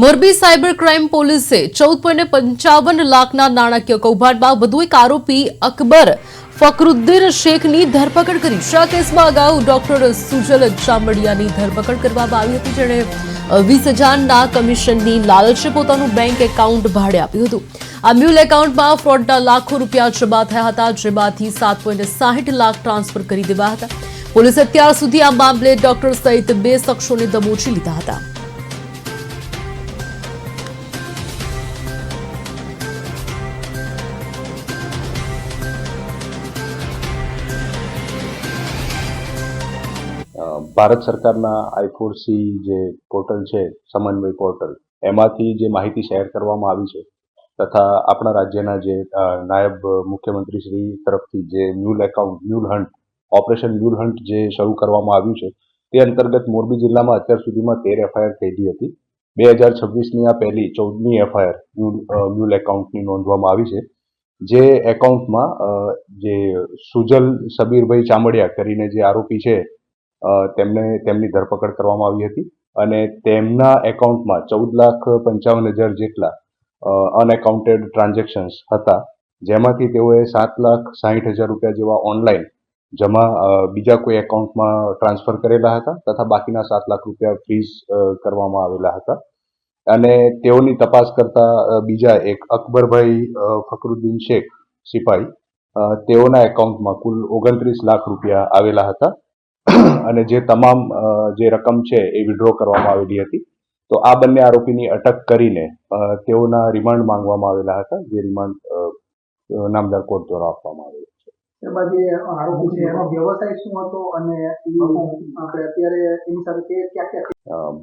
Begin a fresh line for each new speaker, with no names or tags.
Morbi cyber crime પોલીસે 14.55 લાખના નાણાકીય કૌભાંડમાં વધુ એક આરોપી અકબર ફકરુદ્દીન શેખની ધરપકડ કરી છે। આ કેસમાં અગાઉ ડોક્ટર સુજલ ચામડિયાની ધરપકડ કરવામાં આવી હતી, જેણે 20,000ના કમિશનની લાલચે પોતાનું બેંક એકાઉન્ટ ભાડે આપ્યું હતું। આ મ્યુલ એકાઉન્ટમાં ફ્રોડના લાખો રૂપિયા જમા થયા હતા, જેમાંથી 7.60 લાખ ટ્રાન્સફર કરી દેવાયા હતા। પોલીસે અત્યાર સુધી આ મામલે ડોક્ટર સહિત 2 શખ્સોને દબોચી લીધા હતા।
ભારત સરકારના I4C જે પોર્ટલ છે, સમન્વય પોર્ટલ, એમાંથી જે માહિતી શેર કરવામાં આવી છે તથા આપણા રાજ્યના જે નાયબ મુખ્યમંત્રી શ્રી તરફથી જે mule hunt operation mule hunt જે શરૂ કરવામાં આવ્યું છે, તે અંતર્ગત મોરબી જિલ્લામાં અત્યાર સુધીમાં 13 FIR થયેલી હતી। 2026ની આ પહેલી 14મી FIR મ્યુલ એકાઉન્ટની નોંધવામાં આવી છે। જે એકાઉન્ટમાં જે સુજલ સબીરભાઈ ચામડિયા કરીને જે આરોપી છે, તેમની ધરપકડ કરવામાં આવી હતી અને તેમના એકાઉન્ટમાં 14,55,000 જેટલા અનએકાઉન્ટેડ ટ્રાન્ઝેક્શન્સ હતા, જેમાંથી તેઓએ 7,60,000 રૂપિયા જેવા ઓનલાઈન જમા બીજા કોઈ એકાઉન્ટમાં ટ્રાન્સફર કરેલા હતા તથા બાકીના 7 લાખ રૂપિયા ફ્રીઝ કરવામાં આવેલા હતા અને તેઓની તપાસ કરતા બીજા એક અકબરભાઈ ફકરુદ્દીન શેખ સિપાઈ, તેઓના એકાઉન્ટમાં કુલ 29 લાખ રૂપિયા આવેલા હતા અને જે તમામ જે રકમ છે એ વિડ્રો કરવામાં આવેલી હતી। તો આ બંને આરોપીની અટક કરીને તેઓના રિમાન્ડ માંગવામાં આવેલા હતા, જે રિમાન્ડ નામદાર કોર્ટ દ્વારા આપવામાં આવેલ છે।
એમાં જે આરોપી છે એનો વ્યવસાય શું હતો અને આપણે અત્યારે એની સાથે ક્યાં